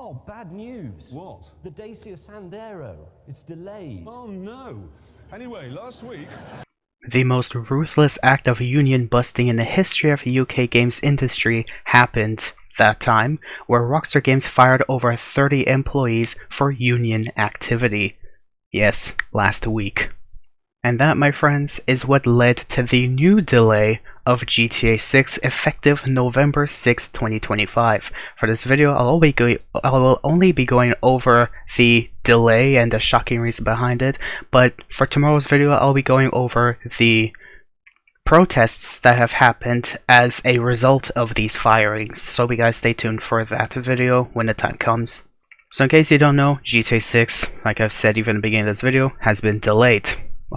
Oh, bad news. What? The Dacia Sandero. It's delayed. Oh no. Anyway, last week... The most ruthless act of union busting in the history of the UK games industry happened that time, where Rockstar Games fired over 30 employees for union activity. Yes, last week. And that, my friends, is what led to the new delay of GTA 6 effective November 6, 2025. For this video, I will only be going over the delay and the shocking reason behind it, but for tomorrow's video, I'll be going over the protests that have happened as a result of these firings. So you guys stay tuned for that video when the time comes. So in case you don't know, GTA 6, like I've said even at the beginning of this video, has been delayed.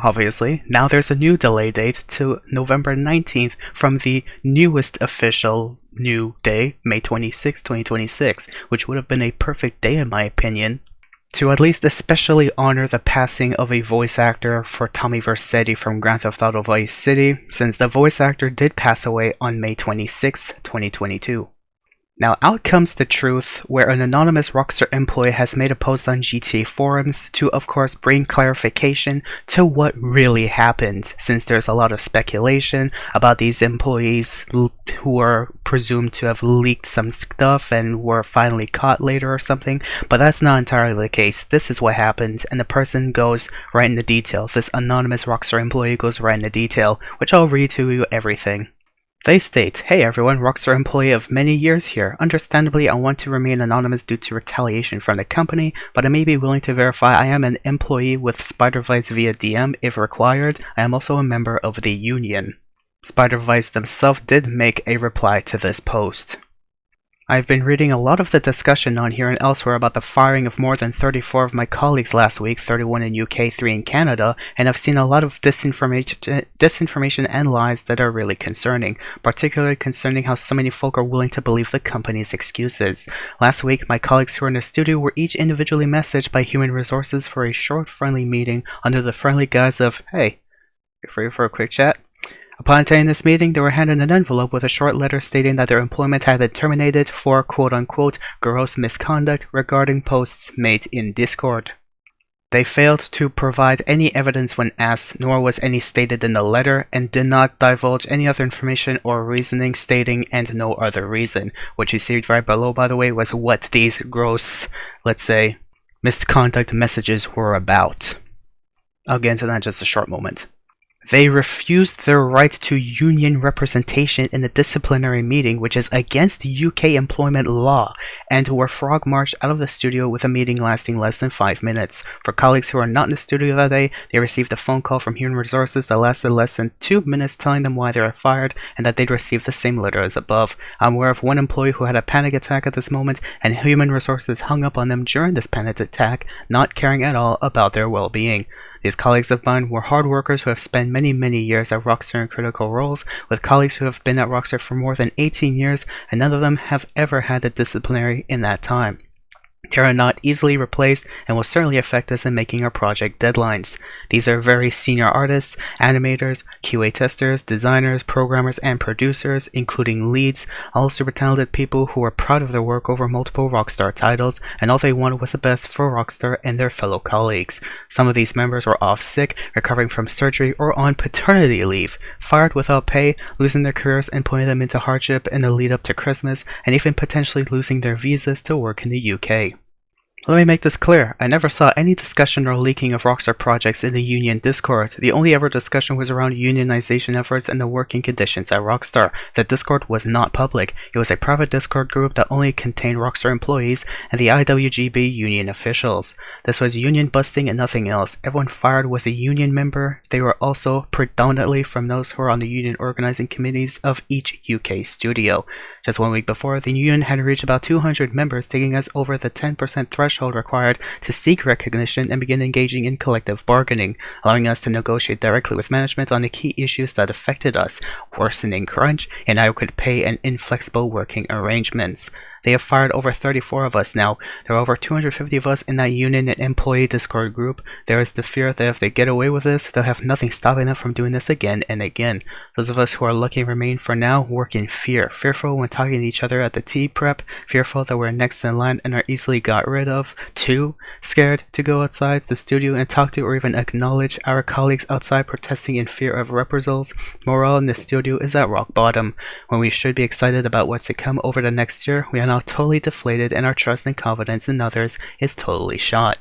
Obviously, now there's a new delay date to November 19th from the newest official new day, May 26, 2026, which would have been a perfect day in my opinion, to at least especially honor the passing of a voice actor for Tommy Vercetti from Grand Theft Auto Vice City, since the voice actor did pass away on May 26, 2022. Now out comes the truth, where an anonymous Rockstar employee has made a post on GTA forums to of course bring clarification to what really happened, since there's a lot of speculation about these employees who are presumed to have leaked some stuff and were finally caught later or something, but that's not entirely the case. This is what happened, and the person goes right into detail. This anonymous Rockstar employee goes right into detail, which I'll read to you everything. They state, "Hey everyone, Rockstar employee of many years here. Understandably, I want to remain anonymous due to retaliation from the company, but I may be willing to verify I am an employee with Spider-Vice via DM if required. I am also a member of the union." Spider-Vice themselves did make a reply to this post. I've been reading a lot of the discussion on here and elsewhere about the firing of more than 34 of my colleagues last week, 31 in UK, 3 in Canada, and I've seen a lot of disinformation and lies that are really concerning, particularly concerning how so many folk are willing to believe the company's excuses. Last week, my colleagues who were in the studio were each individually messaged by Human Resources for a short, friendly meeting under the friendly guise of, "Hey, you free for a quick chat?" Upon attending this meeting, they were handed an envelope with a short letter stating that their employment had been terminated for quote-unquote gross misconduct regarding posts made in Discord. They failed to provide any evidence when asked, nor was any stated in the letter, and did not divulge any other information or reasoning, stating "and no other reason." What you see right below, by the way, was what these gross, let's say, misconduct messages were about. I'll get into that in just a short moment. They refused their right to union representation in the disciplinary meeting, which is against UK employment law, and were frog-marched out of the studio with a meeting lasting less than 5 minutes. For colleagues who are not in the studio that day, they received a phone call from Human Resources that lasted less than 2 minutes telling them why they were fired and that they'd received the same letter as above. I'm aware of one employee who had a panic attack at this moment, and Human Resources hung up on them during this panic attack, not caring at all about their well-being. These colleagues of mine were hard workers who have spent many years at Rockstar in critical roles, with colleagues who have been at Rockstar for more than 18 years, and none of them have ever had a disciplinary in that time. They are not easily replaced and will certainly affect us in making our project deadlines. These are very senior artists, animators, QA testers, designers, programmers, and producers, including leads, all super talented people who are proud of their work over multiple Rockstar titles, and all they wanted was the best for Rockstar and their fellow colleagues. Some of these members were off sick, recovering from surgery, or on paternity leave, fired without pay, losing their careers and putting them into hardship in the lead up to Christmas, and even potentially losing their visas to work in the UK. Let me make this clear, I never saw any discussion or leaking of Rockstar projects in the Union Discord. The only ever discussion was around unionization efforts and the working conditions at Rockstar. The Discord was not public. It was a private Discord group that only contained Rockstar employees and the IWGB union officials. This was union busting and nothing else. Everyone fired was a union member. They were also predominantly from those who were on the union organizing committees of each UK studio. Just 1 week before, the union had reached about 200 members, taking us over the 10% threshold required to seek recognition and begin engaging in collective bargaining, allowing us to negotiate directly with management on the key issues that affected us: worsening crunch, inadequate pay, and inflexible working arrangements. They have fired over 34 of us now. There are over 250 of us in that union and employee Discord group. There is the fear that if they get away with this, they'll have nothing stopping them from doing this again and again. Those of us who are lucky remain for now work in fear. Fearful when talking to each other at the tea prep. Fearful that we're next in line and are easily got rid of. 2. Scared to go outside the studio and talk to or even acknowledge our colleagues outside protesting in fear of reprisals. Morale in the studio is at rock bottom. When we should be excited about what's to come over the next year, we are now totally deflated and our trust and confidence in others is totally shot.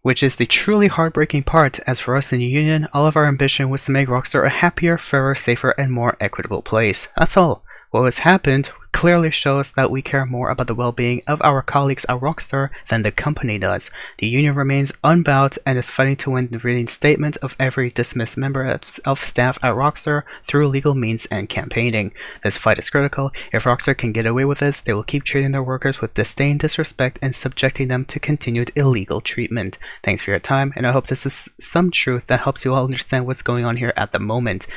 Which is the truly heartbreaking part, as for us in the union, all of our ambition was to make Rockstar a happier, fairer, safer, and more equitable place. That's all. What has happened clearly shows that we care more about the well-being of our colleagues at Rockstar than the company does. The union remains unbowed and is fighting to win the reinstatement of every dismissed member of staff at Rockstar through legal means and campaigning. This fight is critical. If Rockstar can get away with this, they will keep treating their workers with disdain, disrespect, and subjecting them to continued illegal treatment. Thanks for your time, and I hope this is some truth that helps you all understand what's going on here at the moment.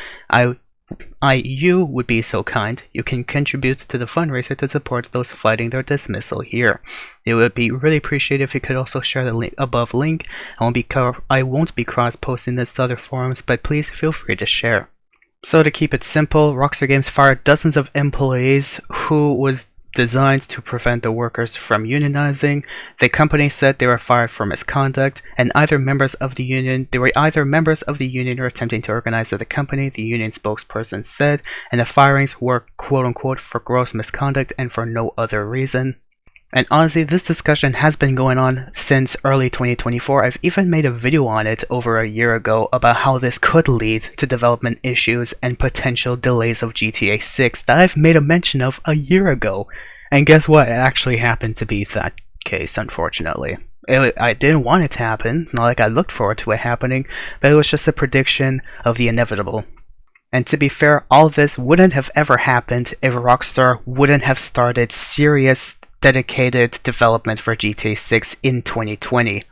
You would be so kind, you can contribute to the fundraiser to support those fighting their dismissal here. It would be really appreciated if you could also share the above link. I won't be cross-posting this to other forums, but please feel free to share. So to keep it simple, Rockstar Games fired dozens of employees who was designed to prevent the workers from unionizing. The company said they were fired for misconduct, and they were either members of the union or attempting to organize at the company, the union spokesperson said, and the firings were quote-unquote for gross misconduct and for no other reason. And honestly, this discussion has been going on since early 2024. I've even made a video on it over a year ago about how this could lead to development issues and potential delays of GTA 6 that I've made a mention of a year ago. And guess what? It actually happened to be that case, unfortunately. I didn't want it to happen, not like I looked forward to it happening, but it was just a prediction of the inevitable. And to be fair, all this wouldn't have ever happened if Rockstar wouldn't have started serious dedicated development for GTA 6 in 2020.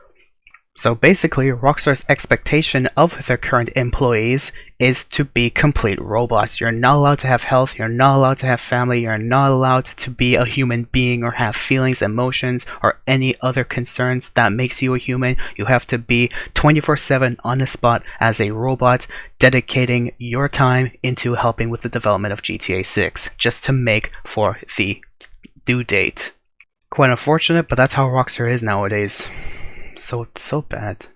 So basically, Rockstar's expectation of their current employees is to be complete robots. You're not allowed to have health, you're not allowed to have family, you're not allowed to be a human being or have feelings, emotions, or any other concerns that makes you a human. You have to be 24/7 on the spot as a robot, dedicating your time into helping with the development of GTA 6, just to make for the due date. Quite unfortunate, but that's how Rockstar is nowadays. So bad.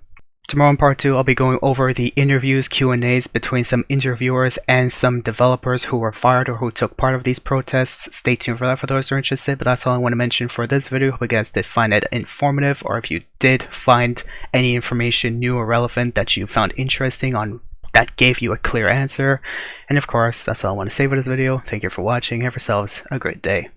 Tomorrow in part 2, I'll be going over the interviews, Q&As between some interviewers and some developers who were fired or who took part of these protests. Stay tuned for that for those who are interested, but that's all I want to mention for this video. Hope you guys did find it informative, or if you did find any information new or relevant that you found interesting on that gave you a clear answer. And of course, that's all I want to say for this video. Thank you for watching. Have yourselves a great day.